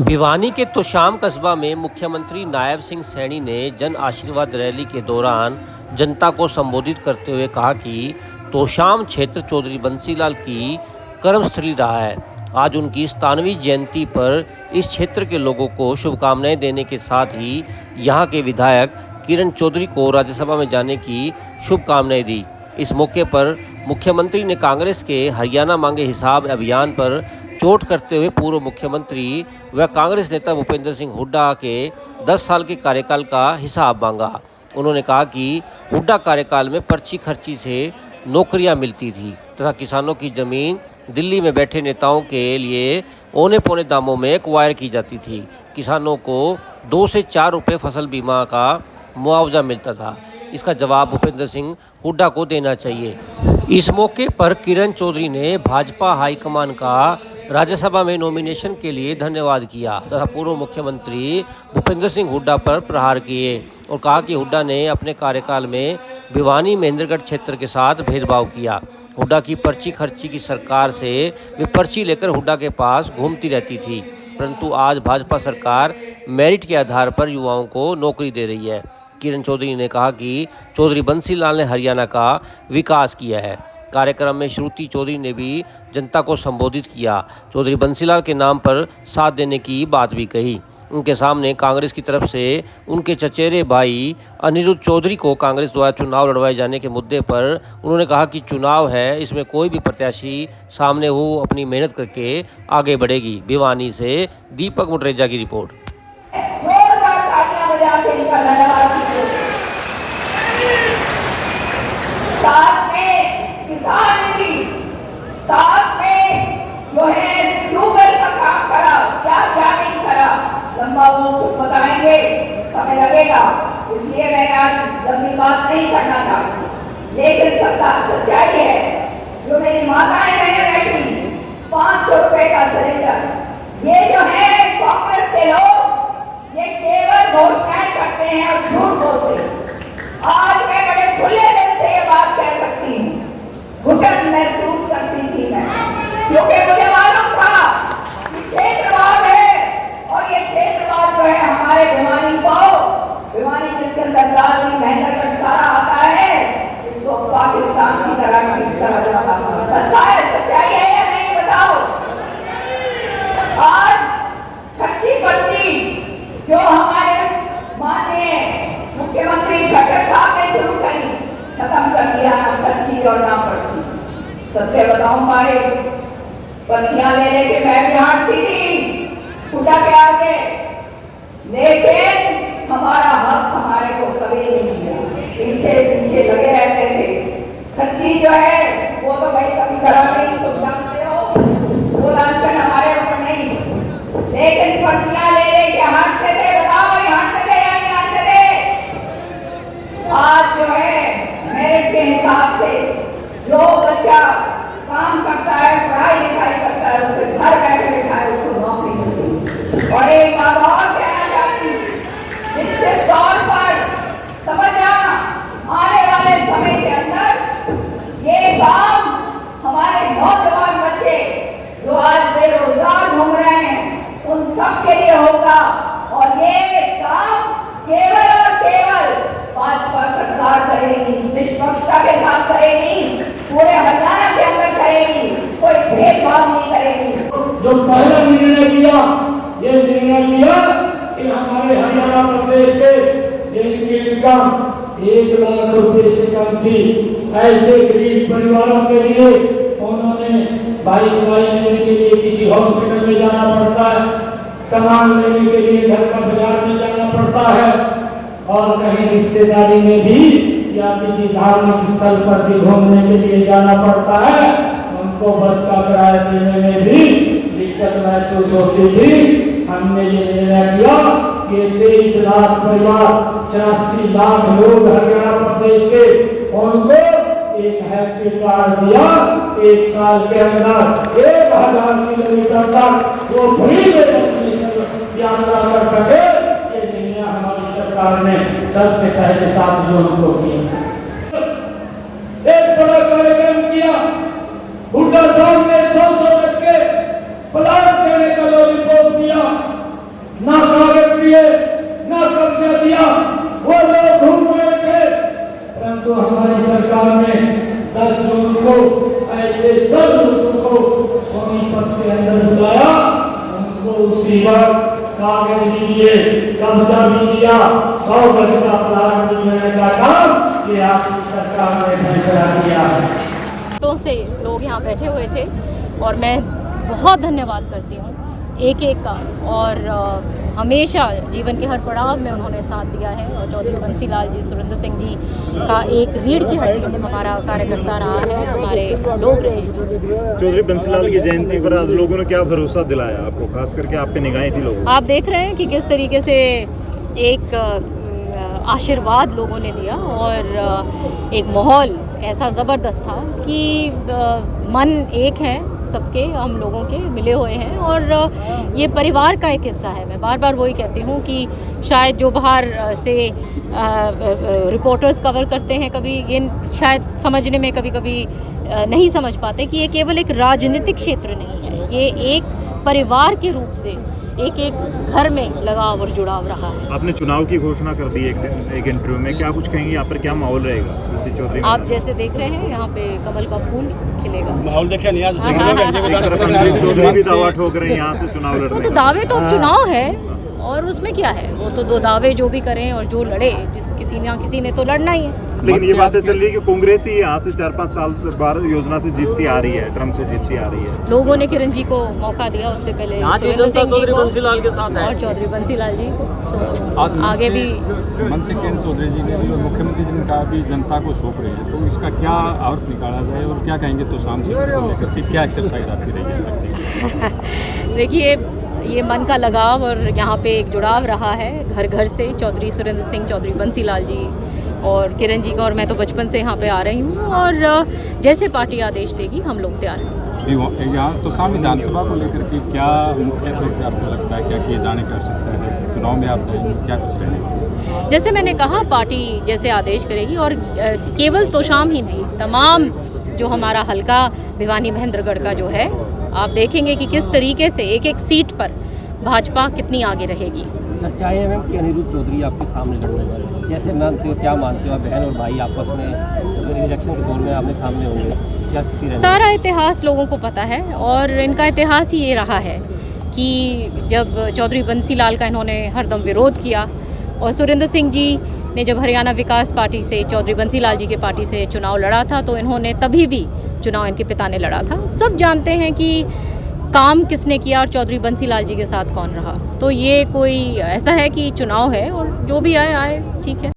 भिवानी के तोशाम कस्बा में मुख्यमंत्री नायब सिंह सैनी ने जन आशीर्वाद रैली के दौरान जनता को संबोधित करते हुए कहा कि तोशाम क्षेत्र चौधरी बंसीलाल की कर्मस्थली रहा है। आज उनकी 97वीं जयंती पर इस क्षेत्र के लोगों को शुभकामनाएं देने के साथ ही यहां के विधायक किरण चौधरी को राज्यसभा में जाने की शुभकामनाएं दी। इस मौके पर मुख्यमंत्री ने कांग्रेस के हरियाणा मांगे हिसाब अभियान पर चोट करते हुए पूर्व मुख्यमंत्री व कांग्रेस नेता भूपेंद्र सिंह हुड्डा के 10 साल के कार्यकाल का हिसाब मांगा। उन्होंने कहा कि हुड्डा कार्यकाल में पर्ची खर्ची से नौकरियां मिलती थी तथा किसानों की जमीन दिल्ली में बैठे नेताओं के लिए औने पौने दामों में एक्वायर की जाती थी। किसानों को 2 से 4 रुपये फसल बीमा का मुआवजा मिलता था। इसका जवाब भूपेंद्र सिंह हुड्डा को देना चाहिए। इस मौके पर किरण चौधरी ने भाजपा हाईकमान का राज्यसभा में नॉमिनेशन के लिए धन्यवाद किया तथा पूर्व मुख्यमंत्री भूपेंद्र सिंह हुड्डा पर प्रहार किए और कहा कि हुड्डा ने अपने कार्यकाल में भिवानी महेंद्रगढ़ क्षेत्र के साथ भेदभाव किया। हुड्डा की पर्ची खर्ची की सरकार से वे पर्ची लेकर हुड्डा के पास घूमती रहती थी, परंतु आज भाजपा सरकार मेरिट के आधार पर युवाओं को नौकरी दे रही है। किरण चौधरी ने कहा कि चौधरी बंसीलाल ने हरियाणा का विकास किया है। कार्यक्रम में श्रुति चौधरी ने भी जनता को संबोधित किया। चौधरी बंसीलाल के नाम पर साथ देने की बात भी कही। उनके सामने कांग्रेस की तरफ से उनके चचेरे भाई अनिरुद्ध चौधरी को कांग्रेस द्वारा चुनाव लड़वाए जाने के मुद्दे पर उन्होंने कहा कि चुनाव है, इसमें कोई भी प्रत्याशी सामने हो अपनी मेहनत करके आगे बढ़ेगी। भिवानी से दीपक मुटरेजा की रिपोर्ट। साथ में जो है ट्यूबवेल का काम करा, क्या क्या नहीं करा, लंबा वो खुद बताएंगे, समय लगेगा, इसलिए मैं आज लंबी बात नहीं करना चाहती। लेकिन सच्चाई है, जो मेरी माताएं बहनें बैठी 500 रुपए का सिलेंडर, ये जो है कांग्रेस के लोग ये केवल घोषणाएं करते हैं और झूठ बोलते हैं। आज मैं बड़े खुले दिल से ये बात कह सकती हूँ, घुटन महसूस करती थी मैं, क्योंकि मुझे मालूम था कि क्षेत्रवाद है और ये क्षेत्रवाद जो है हमारे भिवानी जिसके अंदर दादरी महेंद्रगढ़ सारा आता है, इसको पाकिस्तान की तरह ट्रीट करा जाता था। सच्चाई है या नहीं बताओ? आज कच्ची पर्ची जो हमारे माननीय मुख्यमंत्री खट्टर साहब ने शुरू करी, खत्म कर दिया ना पर्ची और ना पर्ची। सत्य बताऊं भाई, पर्चियां ले लेके मैं भी हारती थी हुड्डा के आगे, लेकिन हमारा हक हमारे को कभी नहीं मिला, पीछे पीछे लगे रहते थे। कच्ची जो है वो तो भाई कभी गड़बड़ी तुम जानते हो, वो लांछन हमारे ऊपर नहीं, लेकिन पर्चियां ले लेके हारते थे। बताओ ये हारते थे या नहीं हारते थे? आज जो है मेरिट के हिसाब से जो बच्चा काम करता है, पढ़ाई लिखाई करता है, उसके घर बैठे बैठाए उसको नौकरी मिलती। और एक बात और कहना चाहती हूँ, निश्चित तौर पर समझ जाना, आने वाले समय के अंदर ये काम हमारे नौजवान बच्चे जो आज बेरोजगार घूम रहे हैं उन सब के लिए होगा। और ये काम केवल और केवल भाजपा सरकार करेगी, निष्पक्षता के साथ करेगी, पूरे हरियाणा के अंदर करेगी, कोई भेदभाव नहीं करेगी। जो पहला निर्णय लिया, ये निर्णय लिया कि हमारे हरियाणा प्रदेश के जिनकी इनकम 1 लाख रुपए से कम थी, ऐसे गरीब परिवारों के लिए उन्होंने भाई दवाई लेने के लिए किसी हॉस्पिटल में जाना पड़ता है, सामान लेने के लिए घर का बाजार में जाना पड़ता है, और कहीं रिश्तेदारी में भी या किसी धार्मिक स्थल पर भी घूमने के लिए जाना पड़ता है, उनको बस का किराया देने में भी दिक्कत महसूस होती थी। हमने ये निर्णय किया कि 23 लाख परिवार, 84 लाख लोग हरियाणा प्रदेश के, उनको एक हैप्पी कार्ड दिया। 1 साल के अंदर 1000 किलोमीटर तक वो फ्री में यात्रा कर सके। ये निर्णय हमारी सरकार ने सबसे पहले 7 जून को किया। एक बड़ा कार्यक्रम किया, हुड्डा साहब ने 100 के प्लान देने का लॉलीपॉप दिया, रिश्वत, कागज भी दिए, कब्जा भी दिया, 100 गज का प्लाट भी लेने का काम ये आपकी सरकार ने फैसला किया है। तो से लोग यहाँ बैठे हुए थे और मैं बहुत धन्यवाद करती हूँ एक एक का, और हमेशा जीवन के हर पड़ाव में उन्होंने साथ दिया है। और चौधरी बंसी लाल जी, सुरेंद्र सिंह जी का एक रीढ़ की हड्डी हमारा कार्यकर्ता रहा है, हमारे लोग रहे हैं। चौधरी बंसी लाल की जयंती पर आज लोगों ने क्या भरोसा दिलाया आपको, खास करके आप पे निगाहें थी लोगों? आप देख रहे हैं कि किस तरीके से एक आशीर्वाद लोगों ने दिया, और एक माहौल ऐसा ज़बरदस्त था कि मन एक है, सबके हम लोगों के मिले हुए हैं, और ये परिवार का एक हिस्सा है। मैं बार बार वही कहती हूँ कि शायद जो बाहर से रिपोर्टर्स कवर करते हैं, कभी ये शायद समझने में कभी कभी नहीं समझ पाते कि ये केवल एक राजनीतिक क्षेत्र नहीं है, ये एक परिवार के रूप से एक एक घर में लगाव और जुड़ाव रहा है। आपने चुनाव की घोषणा कर दी एक इंटरव्यू में, क्या कुछ कहेंगे यहाँ पर, क्या माहौल रहेगा स्मृति चौधरी? आप जैसे देख रहे हैं यहाँ पे कमल का फूल खिलेगा। माहौल देखा नहीं आज? चौधरी भी दावा ठोक रहे हैं यहाँ से चुनाव वो लड़ने तो का। दावे तो चुनाव है, और उसमें क्या है, वो तो दो दावे जो भी करें और जो लड़े, जिस किसी ने तो लड़ना ही है। लेकिन ये बातें चल रही है कि कांग्रेस ही यहाँ से 4-5 साल बाद योजना से जीतती आ रही है, ट्रम्प से जीतती आ रही है। लोगों ने किरण जी को मौका दिया, उससे पहले सुरेंद्र सिंह जी चौधरी को, बंसी लाल के साथ है और चौधरी बंसी लाल जी। सो आगे भी मन से किरण चौधरी जी ने भी और मुख्यमंत्री जी ने कहा भी जनता को सौंप रहे हैं, तो इसका क्या अर्थ निकाला जाए और क्या कहेंगे तो शाम से लेकर के क्या एक्सरसाइज आपकी रहेगी? देखिए, ये मन का लगाव और यहाँ पे एक जुड़ाव रहा है घर घर से। चौधरी सुरेंद्र सिंह, चौधरी बंसी लाल जी और किरण जी का, और मैं तो बचपन से यहाँ पे आ रही हूँ, और जैसे पार्टी आदेश देगी हम लोग तैयार हैं। यहाँ तो शाम विधानसभा को लेकर के क्या मुख्य तौर पर आपको लगता है क्या किए जाने की आवश्यकता है? चुनाव में आप जाएंगे, क्या कुछ रहेगा? जैसे मैंने कहा, पार्टी जैसे आदेश करेगी, और केवल तोशाम ही नहीं, तमाम जो हमारा हल्का भिवानी महेंद्रगढ़ का जो है, आप देखेंगे कि किस तरीके से एक एक सीट पर भाजपा कितनी आगे रहेगी। चर्चाएं हैं कि अनिरुद्ध चौधरी आपके सामने लड़ने वाले हैं, कैसे मानते हो, क्या मानते हो, बहन और भाई आपस में अगर इलेक्शन के दौर में आपने सामने होंगे, क्या स्थिति रहेगी? सारा इतिहास लोगों को पता है, और इनका इतिहास ही ये रहा है कि जब चौधरी बंसी लाल का इन्होंने हरदम विरोध किया, और सुरेंद्र सिंह जी ने जब हरियाणा विकास पार्टी से, चौधरी बंसी लाल जी के पार्टी से चुनाव लड़ा था, तो इन्होंने तभी भी चुनाव इनके पिता ने लड़ा था। सब जानते हैं कि काम किसने किया और चौधरी बंसी लाल जी के साथ कौन रहा। तो ये कोई ऐसा है कि चुनाव है, और जो भी आए आए, ठीक है।